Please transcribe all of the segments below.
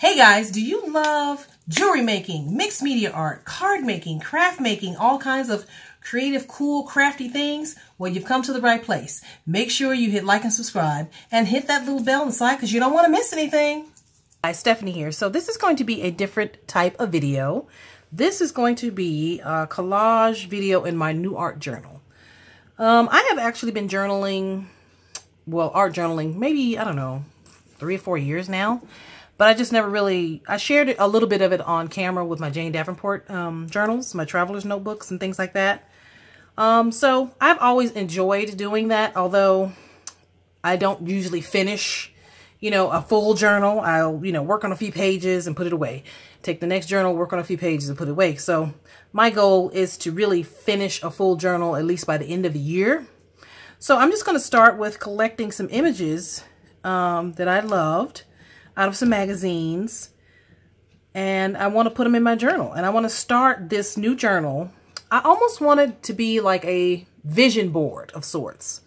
Hey guys, do you love jewelry making, mixed media art, card making, craft making, all kinds of creative, cool, crafty things? Well, you've come to the right place. Make sure you hit like and subscribe and hit that little bell inside because you don't want to miss anything. Hi, Stephanie here. So this is going to be a different type of video. This is going to be a collage video in my new art journal. I have actually been journaling, well, art journaling, maybe, I don't know, 3 or 4 years now. But I just never really, I shared a little bit of it on camera with my Jane Davenport journals, my traveler's notebooks and things like that. So I've always enjoyed doing that, although I don't usually finish, a full journal. I'll, work on a few pages and put it away. Take the next journal, work on a few pages and put it away. So my goal is to really finish a full journal at least by the end of the year. So I'm just going to start with collecting some images that I loved out of some magazines, and I want to put them in my journal, and I want to start this new journal. I almost want it to be like a vision board of sorts.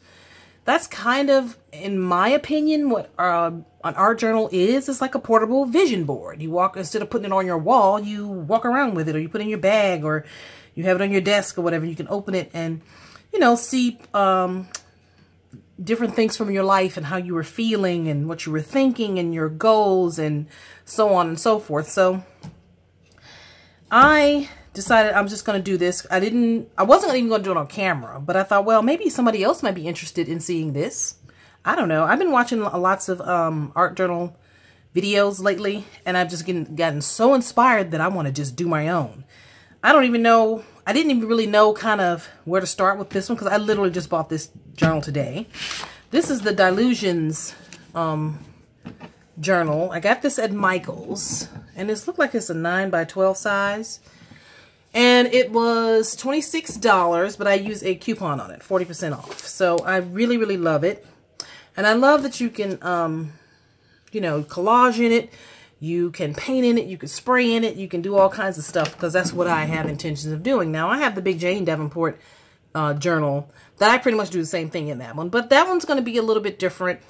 That's kind of, in my opinion, what an art journal is. It's like a portable vision board. You walk, instead of putting it on your wall, you walk around with it, or you put it in your bag, or you have it on your desk or whatever. You can open it and, see different things from your life and how you were feeling and what you were thinking and your goals and so on and so forth. So I decided I'm just going to do this. I wasn't even going to do it on camera, but I thought, well, maybe somebody else might be interested in seeing this. I don't know. I've been watching lots of art journal videos lately, and I've just gotten so inspired that I want to just do my own. I didn't even really know kind of where to start with this one because I literally just bought this journal today. This is the Delusions journal. I got this at Michael's, and this looked like it's a 9 by 12 size. And it was $26, but I used a coupon on it, 40% off. So I really, really love it. And I love that you can, collage in it. You can paint in it, you can spray in it, you can do all kinds of stuff because that's what I have intentions of doing. Now, I have the big Jane Davenport journal that I pretty much do the same thing in that one. But that one's going to be a little bit different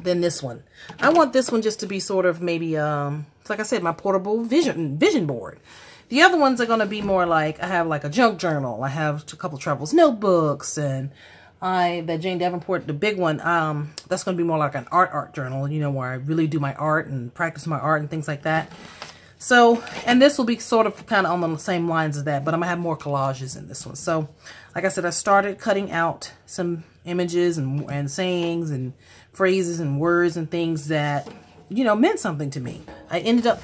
than this one. I want this one just to be sort of maybe, like I said, my portable vision board. The other ones are going to be more like, I have like a junk journal. I have a couple travels notebooks, and that Jane Davenport, the big one, that's going to be more like an art journal, where I really do my art and practice my art and things like that. So, and this will be sort of kind of on the same lines as that, but I'm going to have more collages in this one. So, like I said, I started cutting out some images and sayings and phrases and words and things that, meant something to me. I ended up,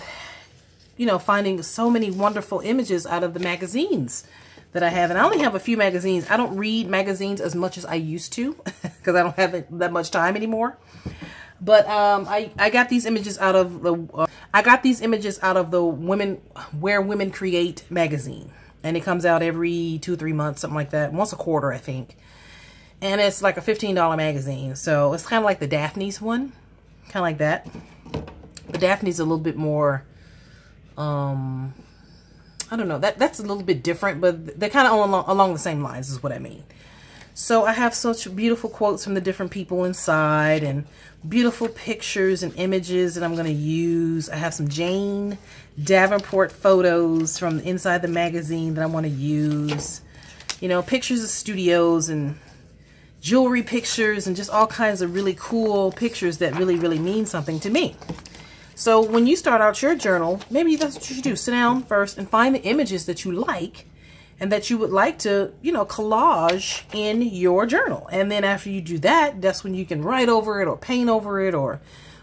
finding so many wonderful images out of the magazines that I have. And I only have a few magazines. I don't read magazines as much as I used to because I don't have that much time anymore. But I got these images out of the Women Where Women Create magazine. And it comes out every 2 or 3 months, something like that. Once a quarter, I think. And it's like a $15 magazine. So it's kind of like the Daphne's one. Kind of like that. The Daphne's a little bit more, I don't know, that's a little bit different, but they're kind of along the same lines is what I mean. So I have such beautiful quotes from the different people inside and beautiful pictures and images that I'm going to use. I have some Jane Davenport photos from inside the magazine that I want to use. Pictures of studios and jewelry pictures and just all kinds of really cool pictures that really, really mean something to me. So when you start out your journal, maybe that's what you should do. Sit down first and find the images that you like and that you would like to, collage in your journal. And then after you do that, that's when you can write over it or paint over it or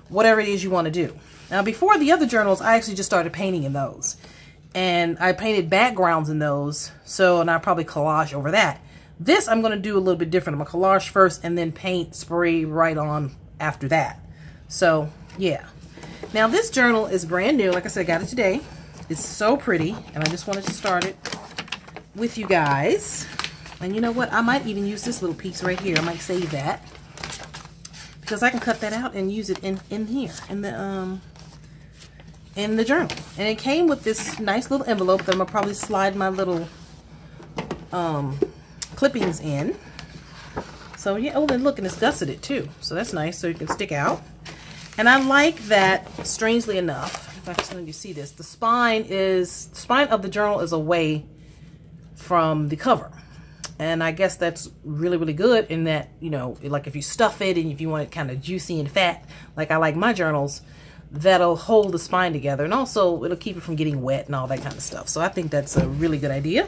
whatever it is you want to do. Now, before the other journals, I actually just started painting in those. And I painted backgrounds in those. And I probably collage over that. This I'm going to do a little bit different. I'm going to collage first and then paint, spray right on after that. So, yeah. Now this journal is brand new. Like I said, I got it today. It's so pretty, and I just wanted to start it with you guys. And you know what? I might even use this little piece right here. I might save that because I can cut that out and use it in here in the journal. And it came with this nice little envelope that I'm gonna probably slide my little clippings in. So yeah. Oh, and look, and it's gusseted too, so that's nice. So you can stick out. And I like that, strangely enough, if I can let you see this, the spine of the journal is away from the cover. And I guess that's really, really good in that, you know, like if you stuff it and if you want it kind of juicy and fat, like I like my journals, that'll hold the spine together. And also it'll keep it from getting wet and all that kind of stuff. So I think that's a really good idea.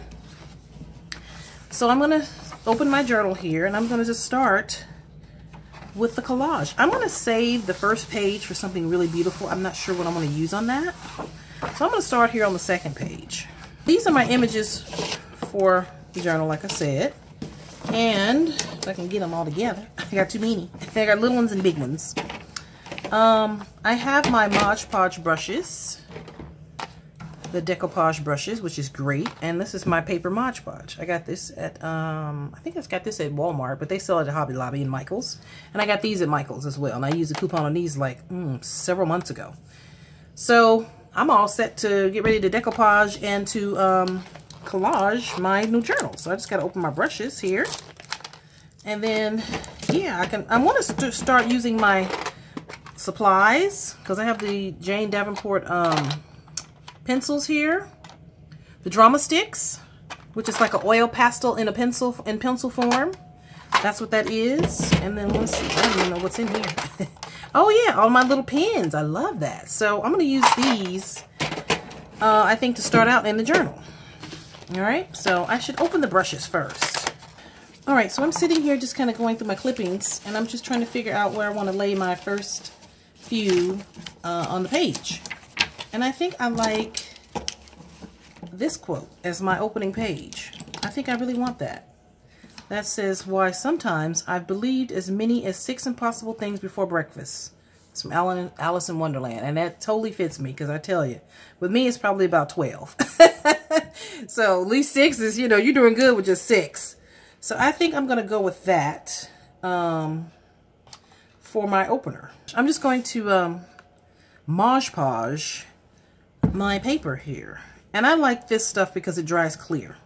So I'm going to open my journal here and I'm going to just start with the collage. I'm going to save the first page for something really beautiful. I'm not sure what I'm going to use on that. So I'm going to start here on the second page. These are my images for the journal, like I said. And if I can get them all together, I got too many. I got little ones and big ones. I have my Mod Podge brushes, the decoupage brushes, which is great. And this is my paper Mod Podge. I got this at, I think I got this at Walmart, but they sell it at Hobby Lobby and Michael's. And I got these at Michael's as well. And I used a coupon on these like several months ago. So I'm all set to get ready to decoupage and to collage my new journal. So I just got to open my brushes here. And then, yeah, I want to start using my supplies because I have the Jane Davenport pencils here, the drama sticks, which is like an oil pastel in pencil form. That's what that is. And then let's see, I don't even know what's in here. Oh yeah, all my little pens. I love that. So I'm going to use these, I think, to start out in the journal. All right, so I should open the brushes first. All right, so I'm sitting here just kind of going through my clippings, and I'm just trying to figure out where I want to lay my first few on the page. And I think I like this quote as my opening page. I think I really want that. That says, "Why sometimes I've believed as many as 6 impossible things before breakfast." It's from Alice in Wonderland. And that totally fits me because I tell you, with me it's probably about 12. So at least 6 is, you know, you're doing good with just 6. So I think I'm going to go with that for my opener. I'm just going to Mod Podge my paper here. And I like this stuff because it dries clear.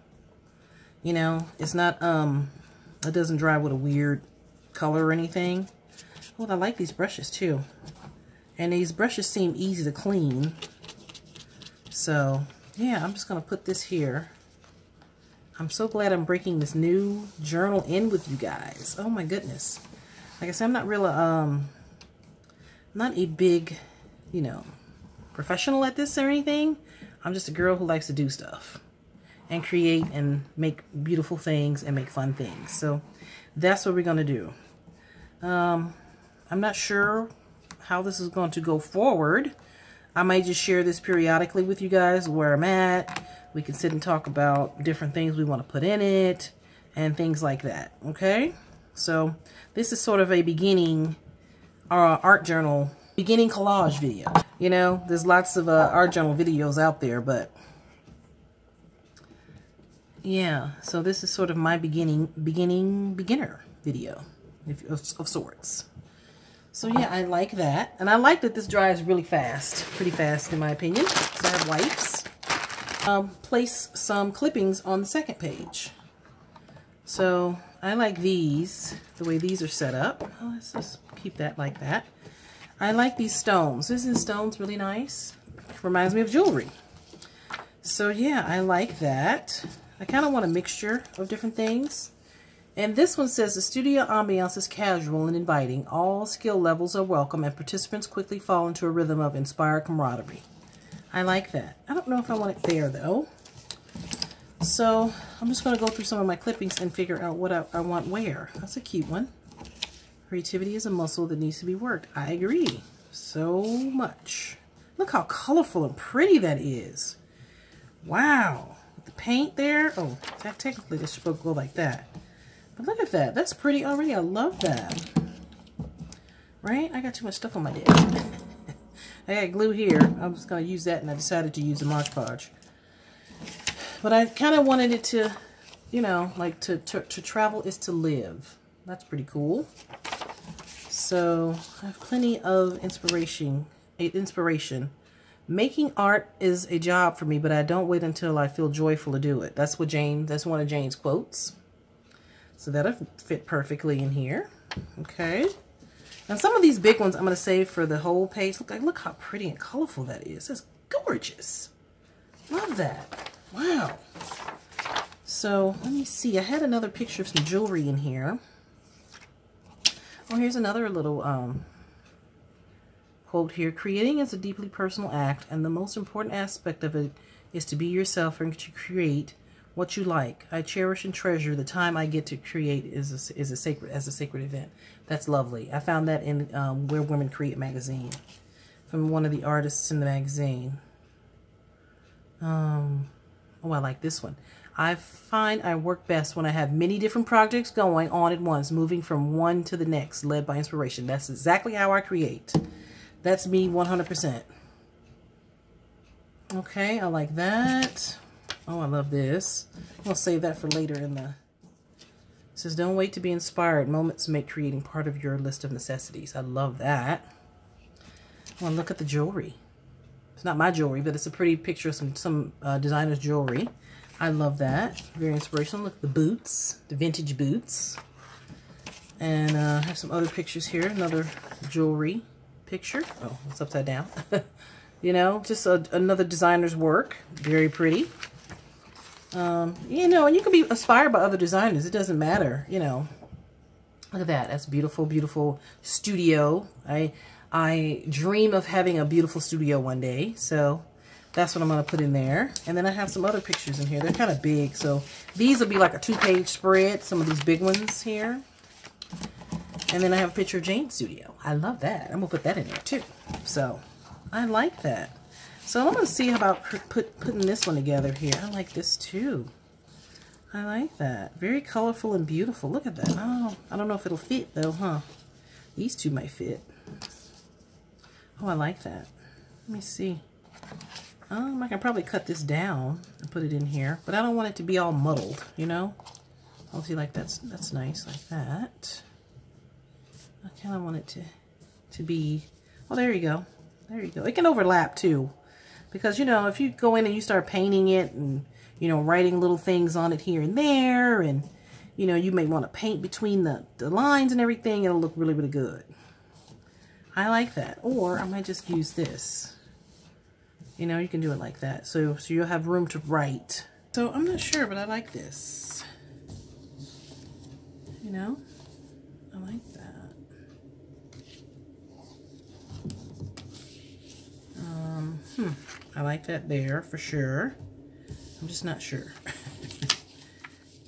You know, it's not, it doesn't dry with a weird color or anything. Oh, I like these brushes too. And these brushes seem easy to clean. So, yeah, I'm just going to put this here. I'm so glad I'm breaking this new journal in with you guys. Oh my goodness. Like I said, I'm not really, not a big, you know, professional at this or anything. I'm just a girl who likes to do stuff and create and make beautiful things and make fun things. So that's what we're going to do. I'm not sure how this is going to go forward. I may just share this periodically with you guys where I'm at. We can sit and talk about different things we want to put in it and things like that. Okay? So this is sort of a beginning art journal, beginning collage video. You know, there's lots of art journal videos out there, but yeah, so this is sort of my beginner video of sorts. So yeah, I like that. And I like that this dries really fast, pretty fast in my opinion. So I have wipes. Place some clippings on the second page. So I like these, the way these are set up. Oh, let's just keep that like that. I like these stones. Isn't stones really nice? Reminds me of jewelry. So yeah, I like that. I kind of want a mixture of different things. And this one says, the studio ambiance is casual and inviting. All skill levels are welcome and participants quickly fall into a rhythm of inspired camaraderie. I like that. I don't know if I want it there though. So I'm just going to go through some of my clippings and figure out what I want where. That's a cute one. Creativity is a muscle that needs to be worked. I agree. So much. Look how colorful and pretty that is. Wow. With the paint there. Oh, technically this should go like that. But look at that. That's pretty already. I love that. Right? I got too much stuff on my desk. I got glue here. I'm just going to use that, and I decided to use a Mod Podge. But I kind of wanted it to, you know, like to travel is to live. That's pretty cool. So I have plenty of inspiration. Making art is a job for me, but I don't wait until I feel joyful to do it. That's what that's one of Jane's quotes. So that'll fit perfectly in here. Okay. And some of these big ones I'm going to save for the whole page. Look how pretty and colorful that is. It's gorgeous. Love that. Wow. So let me see. I had another picture of some jewelry in here. Oh, here's another little quote here. Creating is a deeply personal act, and the most important aspect of it is to be yourself and to create what you like. I cherish and treasure the time I get to create as a sacred event. That's lovely. I found that in Where Women Create magazine from one of the artists in the magazine. Oh, I like this one. I find I work best when I have many different projects going on at once, moving from one to the next, led by inspiration. That's exactly how I create. That's me 100%. Okay, I like that. Oh, I love this. I'll save that for later in the... It says, don't wait to be inspired. Moments make creating part of your list of necessities. I love that. Well, look at the jewelry. It's not my jewelry, but it's a pretty picture of some designer's jewelry. I love that. Very inspirational. Look at the boots, the vintage boots. And I have some other pictures here. Another jewelry picture. Oh, it's upside down. You know, just another designer's work. Very pretty. You know, and you can be inspired by other designers. It doesn't matter, you know. Look at that. That's beautiful, beautiful studio. I dream of having a beautiful studio one day. So that's what I'm going to put in there. And then I have some other pictures in here. They're kind of big. So these will be like a 2-page spread. Some of these big ones here. And then I have a picture of Jane's studio. I love that. I'm going to put that in there too. So I like that. So I'm going to see about putting this one together here. I like this too. I like that. Very colorful and beautiful. Look at that. Oh, I don't know if it'll fit though, huh? These two might fit. Oh, I like that. Let me see. I can probably cut this down and put it in here, but I don't want it to be all muddled, you know? I'll see, like that's nice, like that. I kind of want it to be, oh, there you go. There you go. It can overlap too. Because, you know, if you go in and you start painting it and, you know, writing little things on it here and there, and, you know, you may want to paint between the lines and everything, it'll look really, really good. I like that. Or I might just use this. You know, you can do it like that. So you'll have room to write. So I'm not sure, but I like this. You know, I like that. I like that there for sure. I'm just not sure.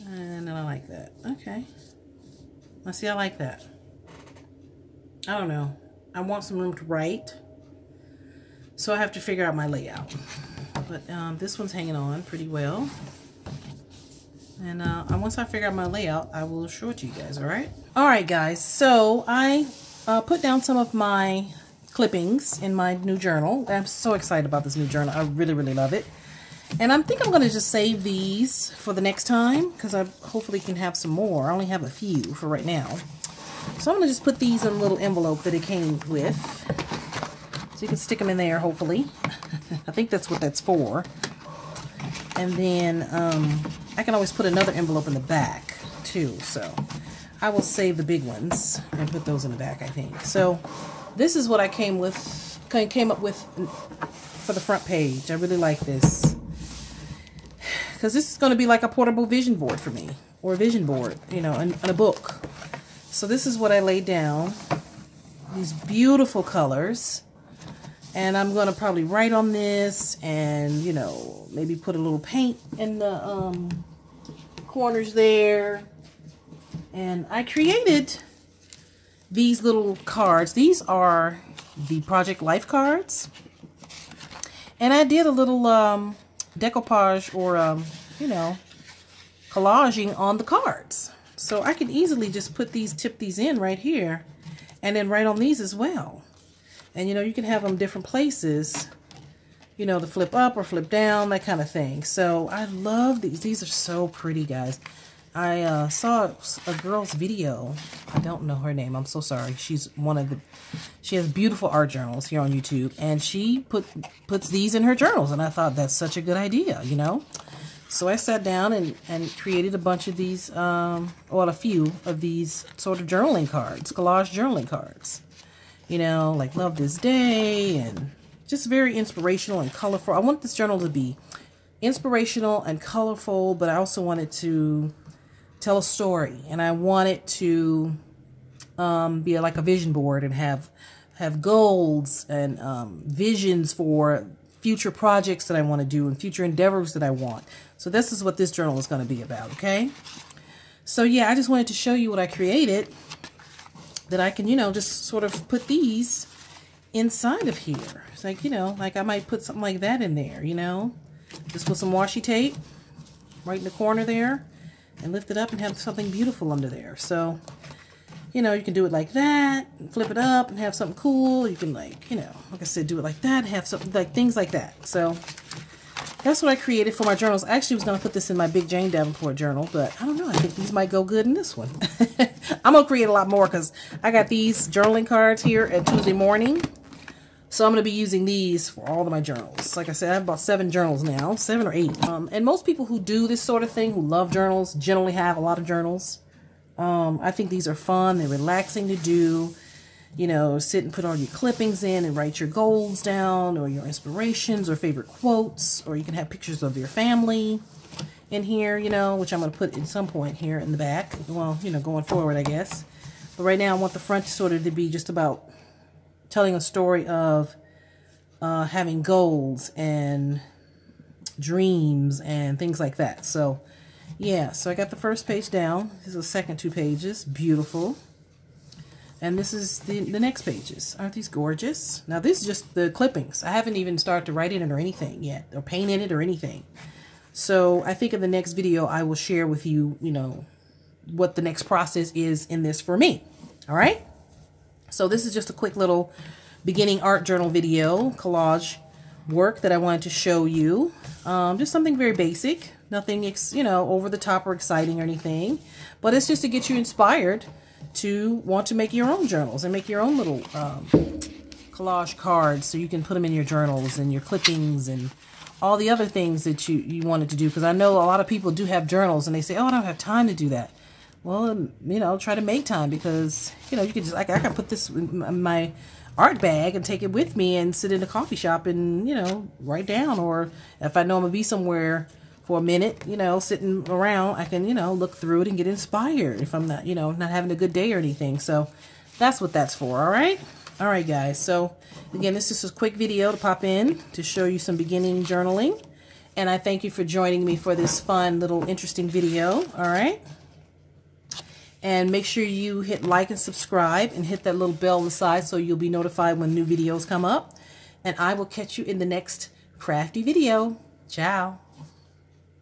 And then I like that. Okay. I see, I like that. I don't know. I want some room to write. So I have to figure out my layout. But this one's hanging on pretty well. And once I figure out my layout, I will show it to you guys, alright? Alright guys, so I put down some of my clippings in my new journal. I'm so excited about this new journal. I really, really love it. And I think I'm going to just save these for the next time, because I hopefully can have some more. I only have a few for right now. So I'm going to just put these in a little envelope that it came with. So you can stick them in there, hopefully. I think that's what that's for. And then I can always put another envelope in the back, too. So I will save the big ones and put those in the back, I think. So this is what I came up with for the front page. I really like this, because this is going to be like a portable vision board for me, or a vision board, you know, in a book. So this is what I laid down. These beautiful colors. And I'm going to probably write on this and, you know, maybe put a little paint in the corners there. And I created these little cards. These are the Project Life cards. And I did a little decoupage or, you know, collaging on the cards. So I can easily just tip these in right here and then write on these as well. And, you know, you can have them different places, you know, to flip up or flip down, that kind of thing. So I love these. These are so pretty, guys. I saw a girl's video. I don't know her name. I'm so sorry. She's she has beautiful art journals here on YouTube. And she puts these in her journals. And I thought that's such a good idea, you know. So I sat down and created a bunch of these, well, a few of these sort of journaling cards, collage journaling cards. You know, like Love This Day, and just very inspirational and colorful. I want this journal to be inspirational and colorful, but I also wanted to tell a story, and I want it to be like a vision board and have goals and visions for future projects that I want to do and future endeavors that I want. So this is what this journal is going to be about, okay? So yeah, I just wanted to show you what I created, that I can, you know, just sort of put these inside of here. It's like, you know, like I might put something like that in there, you know. Just put some washi tape right in the corner there and lift it up and have something beautiful under there. So, you know, you can do it like that, flip it up and have something cool. You can, like, you know, like I said, do it like that, have something like things like that. So that's what I created for my journals. I actually was going to put this in my Big Jane Davenport journal, but I don't know. I think these might go good in this one. I'm going to create a lot more because I got these journaling cards here at Tuesday morning. So I'm going to be using these for all of my journals. Like I said, I have about 7 journals now, 7 or 8. And most people who do this sort of thing, who love journals, generally have a lot of journals. I think these are fun. They're relaxing to do. You know, sit and put all your clippings in and write your goals down, or your inspirations or favorite quotes, or you can have pictures of your family in here, you know, which I'm going to put at some point here in the back. Well, you know, going forward, I guess. But right now I want the front sort of to be just about telling a story of having goals and dreams and things like that. So yeah, so I got the first page down. This is the second 2 pages. Beautiful. And this is the next pages. Aren't these gorgeous? Now this is just the clippings. I haven't even started to write in it or anything yet, or paint in it or anything. So I think in the next video I will share with you, you know, what the next process is in this for me. All right? So this is just a quick little beginning art journal video, collage work that I wanted to show you. Just something very basic. Nothing, you know, over the top or exciting or anything. But it's just to get you inspired to want to make your own journals and make your own little collage cards so you can put them in your journals and your clippings and all the other things that you wanted to do. Because I know a lot of people do have journals and they say, oh, I don't have time to do that. Well, you know, try to make time, because, you know, you can just, like, I can put this in my art bag and take it with me and sit in a coffee shop and, you know, write down. Or if I know I'm going to be somewhere for a minute, you know, sitting around, I can, you know, look through it and get inspired if I'm not, you know, not having a good day or anything. So that's what that's for. All right. All right, guys. So again, this is just a quick video to pop in to show you some beginning journaling. And I thank you for joining me for this fun little interesting video. All right. And make sure you hit like and subscribe and hit that little bell on the side so you'll be notified when new videos come up. And I will catch you in the next crafty video. Ciao.